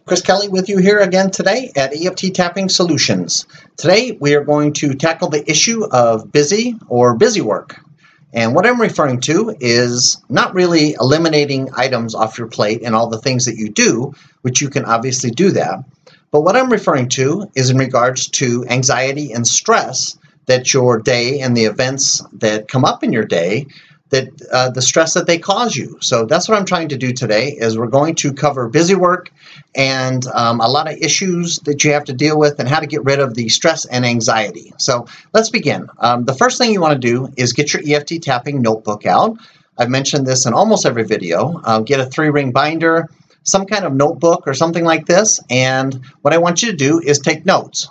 Chris Kelly with you here again today at EFT Tapping Solutions. Today we are going to tackle the issue of busy or busy work. And what I'm referring to is not really eliminating items off your plate and all the things that you do, which you can obviously do that. But what I'm referring to is in regards to anxiety and stress that your day and the events that come up in your day, that the stress that they cause you. So that's what I'm trying to do today is we're going to cover busy work and a lot of issues that you have to deal with and how to get rid of the stress and anxiety. So let's begin. The first thing you want to do is get your EFT tapping notebook out. I've mentioned this in almost every video. Get a 3-ring binder, some kind of notebook or something like this. And what I want you to do is take notes.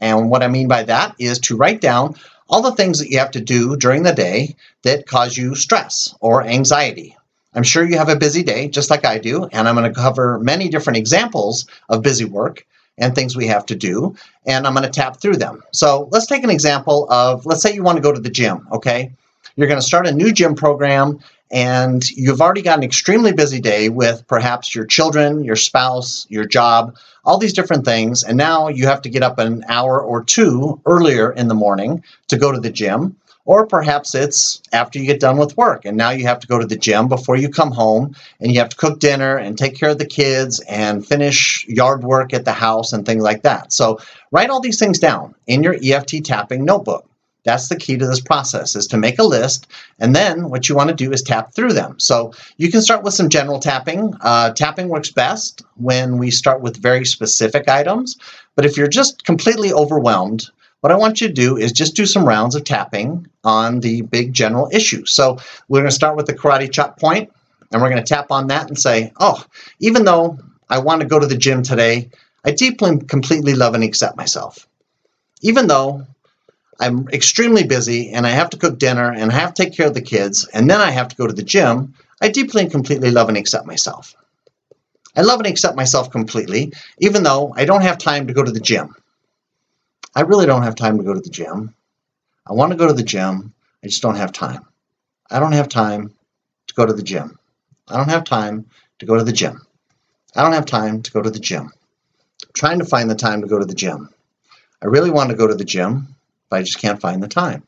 And what I mean by that is to write down all the things that you have to do during the day that cause you stress or anxiety. I'm sure you have a busy day, just like I do, and I'm going to cover many different examples of busy work and things we have to do, and I'm going to tap through them. So let's take an example of, let's say you want to go to the gym, okay? You're going to start a new gym program, and you've already got an extremely busy day with perhaps your children, your spouse, your job, all these different things, and now you have to get up an hour or two earlier in the morning to go to the gym, or perhaps it's after you get done with work, and now you have to go to the gym before you come home, and you have to cook dinner and take care of the kids and finish yard work at the house and things like that. So write all these things down in your EFT tapping notebook. That's the key to this process, is to make a list, and then what you want to do is tap through them. So you can start with some general tapping. Tapping works best when we start with very specific items, but if you're just completely overwhelmed, what I want you to do is just do some rounds of tapping on the big general issues. So we're going to start with the karate chop point, and we're going to tap on that and say, oh, even though I want to go to the gym today, I deeply and completely love and accept myself. Even though I'm extremely busy and I have to cook dinner and I have to take care of the kids and then I have to go to the gym, I deeply and completely love and accept myself. I love and accept myself completely, even though I don't have time to go to the gym. I really don't have time to go to the gym. I want to go to the gym. I just don't have time. I don't have time to go to the gym. I don't have time to go to the gym. I don't have time to go to the gym. I'm trying to find the time to go to the gym. I really want to go to the gym, but I just can't find the time.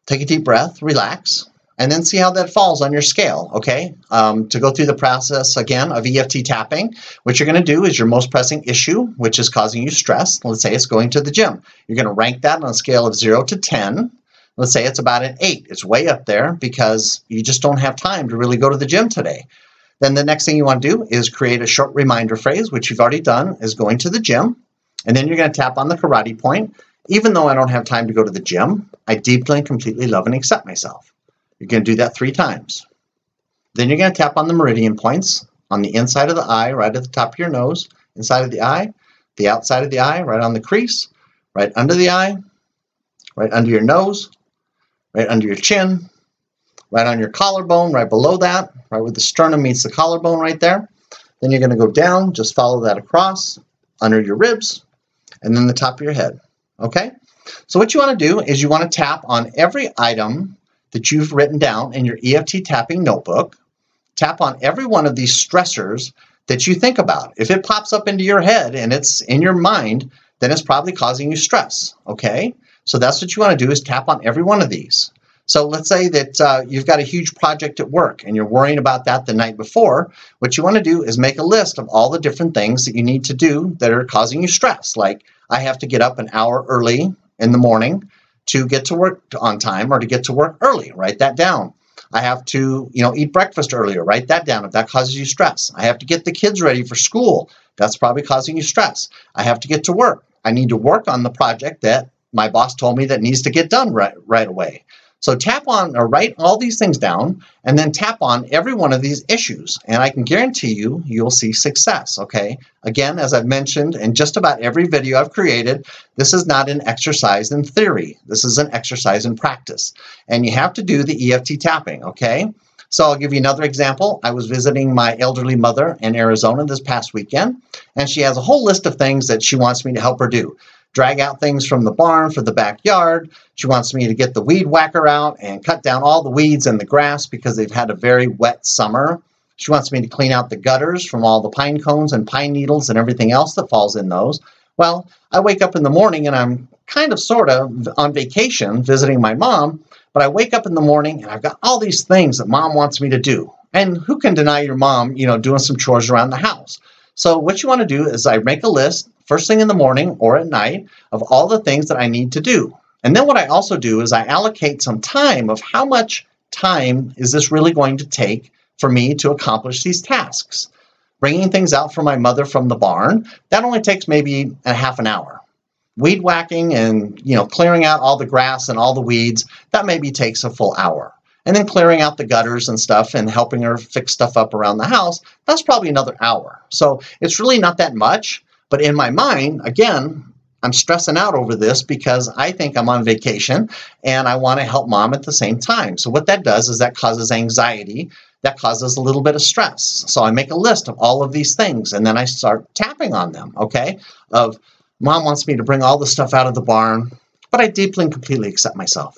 Take a deep breath, relax, and then see how that falls on your scale, okay? To go through the process, again, of EFT tapping, what you're going to do is your most pressing issue, which is causing you stress. Let's say it's going to the gym. You're going to rank that on a scale of 0 to 10. Let's say it's about an 8. It's way up there because you just don't have time to really go to the gym today. Then the next thing you want to do is create a short reminder phrase, which you've already done, is going to the gym. And then you're going to tap on the karate point. Even though I don't have time to go to the gym, I deeply and completely love and accept myself. You're going to do that 3 times. Then you're going to tap on the meridian points on the inside of the eye, right at the top of your nose, inside of the eye, the outside of the eye, right on the crease, right under the eye, right under your nose, right under your chin, right on your collarbone, right below that, right where the sternum meets the collarbone right there. Then you're going to go down, just follow that across, under your ribs, and then the top of your head. Okay? So what you want to do is you want to tap on every item that you've written down in your EFT tapping notebook. Tap on every one of these stressors that you think about. If it pops up into your head and it's in your mind, then it's probably causing you stress. Okay? So that's what you want to do, is tap on every one of these. So let's say that you've got a huge project at work and you're worrying about that the night before. What you want to do is make a list of all the different things that you need to do that are causing you stress. Like, I have to get up an hour early in the morning to get to work on time or to get to work early. Write that down. I have to, eat breakfast earlier. Write that down if that causes you stress. I have to get the kids ready for school. That's probably causing you stress. I have to get to work. I need to work on the project that my boss told me that needs to get done right away. So tap on or write all these things down and then tap on every one of these issues. And I can guarantee you, you'll see success, okay? Again, as I've mentioned in just about every video I've created, this is not an exercise in theory. This is an exercise in practice. And you have to do the EFT tapping, okay? So I'll give you another example. I was visiting my elderly mother in Arizona this past weekend, and she has a whole list of things that she wants me to help her do. Drag out things from the barn for the backyard. She wants me to get the weed whacker out and cut down all the weeds and the grass because they've had a very wet summer. She wants me to clean out the gutters from all the pine cones and pine needles and everything else that falls in those. Well, I wake up in the morning and I'm kind of sort of on vacation visiting my mom, but I wake up in the morning and I've got all these things that mom wants me to do. And who can deny your mom, doing some chores around the house? So what you want to do is I make a list first thing in the morning or at night of all the things that I need to do. And then what I also do is I allocate some time of how much time is this really going to take for me to accomplish these tasks. Bringing things out for my mother from the barn, that only takes maybe a half an hour. Weed whacking and clearing out all the grass and all the weeds, that maybe takes a full hour. And then clearing out the gutters and stuff and helping her fix stuff up around the house, that's probably another hour. So it's really not that much, but in my mind, again, I'm stressing out over this because I think I'm on vacation and I want to help mom at the same time. So what that does is that causes anxiety, that causes a little bit of stress. So I make a list of all of these things and then I start tapping on them, okay? Of mom wants me to bring all the stuff out of the barn, but I deeply and completely accept myself.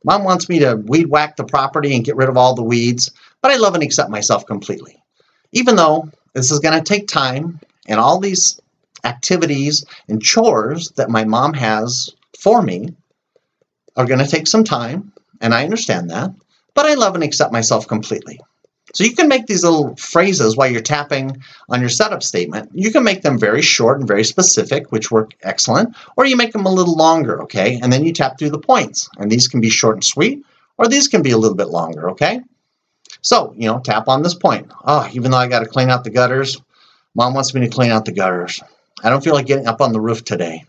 Mom wants me to weed whack the property and get rid of all the weeds, but I love and accept myself completely. Even though this is going to take time and all these activities and chores that my mom has for me are going to take some time, and I understand that, but I love and accept myself completely. So you can make these little phrases while you're tapping on your setup statement. You can make them very short and very specific, which work excellent, or you make them a little longer, okay? And then you tap through the points. And these can be short and sweet, or these can be a little bit longer, okay? So, tap on this point. Oh, even though I got to clean out the gutters, mom wants me to clean out the gutters. I don't feel like getting up on the roof today.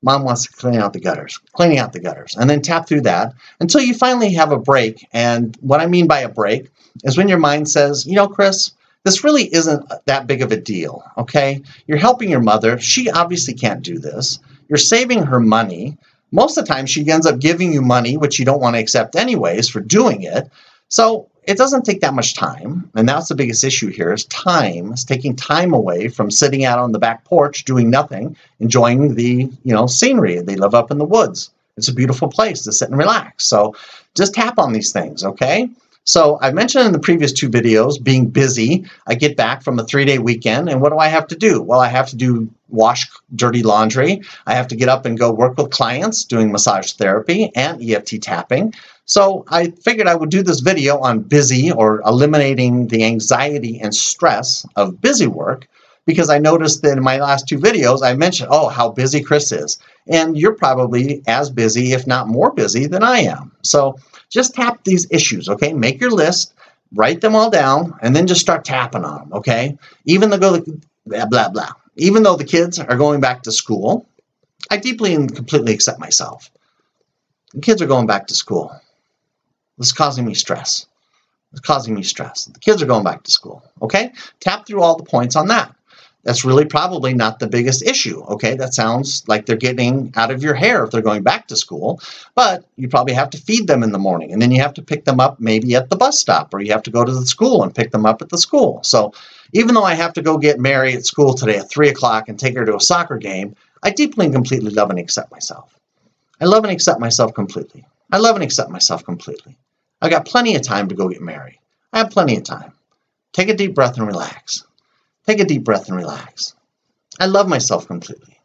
Mom wants to clean out the gutters, cleaning out the gutters, and then tap through that until you finally have a break. And what I mean by a break is when your mind says, Chris, this really isn't that big of a deal, okay? You're helping your mother. She obviously can't do this. You're saving her money. Most of the time, she ends up giving you money, which you don't want to accept anyways for doing it. So it doesn't take that much time, and that's the biggest issue here is time. It's taking time away from sitting out on the back porch doing nothing, enjoying the scenery. They live up in the woods. It's a beautiful place to sit and relax. So just tap on these things, okay? So I mentioned in the previous two videos being busy. I get back from a 3-day weekend, and what do I have to do? Well, I have to wash dirty laundry. I have to get up and go work with clients doing massage therapy and EFT tapping. So I figured I would do this video on busy or eliminating the anxiety and stress of busy work because I noticed that in my last two videos, I mentioned, how busy Chris is. And you're probably as busy, if not more busy than I am. So just tap these issues, okay? Make your list, write them all down, and then just start tapping on them, okay? Even though Even though the kids are going back to school, I deeply and completely accept myself. The kids are going back to school. This is causing me stress. It's causing me stress. The kids are going back to school, okay? Tap through all the points on that. That's really probably not the biggest issue, okay? That sounds like they're getting out of your hair if they're going back to school, but you probably have to feed them in the morning, and then you have to pick them up maybe at the bus stop, or you have to go to the school and pick them up at the school. So even though I have to go get Mary at school today at 3 o'clock and take her to a soccer game, I deeply and completely love and accept myself. I love and accept myself completely. I love and accept myself completely. I got plenty of time to go get Mary. I have plenty of time. Take a deep breath and relax. Take a deep breath and relax. I love myself completely.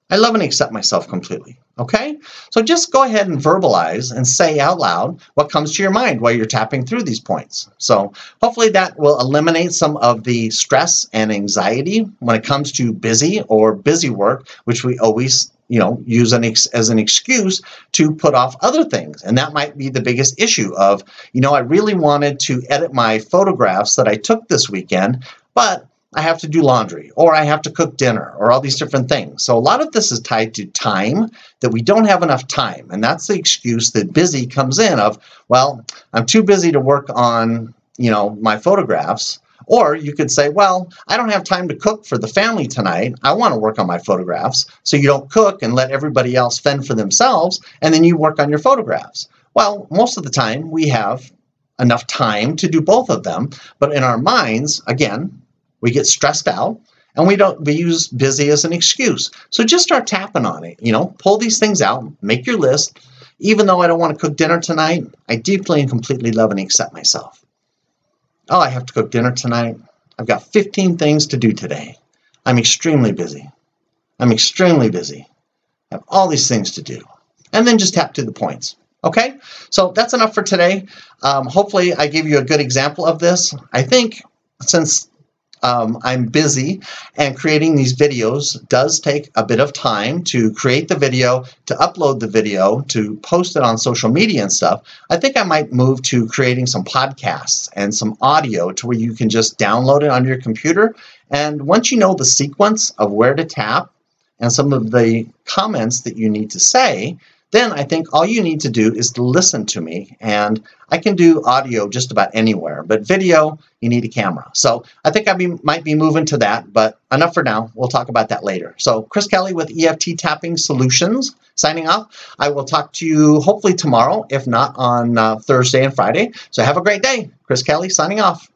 I love and accept myself completely. Okay? So just go ahead and verbalize and say out loud what comes to your mind while you're tapping through these points. So hopefully that will eliminate some of the stress and anxiety when it comes to busy or busy work, which we always use as an excuse to put off other things. And that might be the biggest issue of, I really wanted to edit my photographs that I took this weekend, but I have to do laundry, or I have to cook dinner, or all these different things. So a lot of this is tied to time, that we don't have enough time. And that's the excuse that busy comes in of, well, I'm too busy to work on, my photographs. Or you could say, well, I don't have time to cook for the family tonight. I want to work on my photographs. So you don't cook and let everybody else fend for themselves, and then you work on your photographs. Well, most of the time we have enough time to do both of them. But in our minds, again, we get stressed out, and we use busy as an excuse. So just start tapping on it, pull these things out, make your list. Even though I don't want to cook dinner tonight, I deeply and completely love and accept myself. Oh, I have to cook dinner tonight. I've got 15 things to do today. I'm extremely busy. I'm extremely busy. I have all these things to do. And then just tap to the points. Okay, so that's enough for today. Hopefully I gave you a good example of this. I think since I'm busy and creating these videos does take a bit of time to create the video, to upload the video, to post it on social media and stuff, I think I might move to creating some podcasts and some audio to where you can just download it on your computer. And once you know the sequence of where to tap and some of the comments that you need to say, then I think all you need to do is to listen to me, and I can do audio just about anywhere, but video, you need a camera. So I think I might be moving to that, but enough for now. We'll talk about that later. So Chris Kelly with EFT Tapping Solutions, signing off. I will talk to you hopefully tomorrow, if not on Thursday and Friday. So have a great day. Chris Kelly signing off.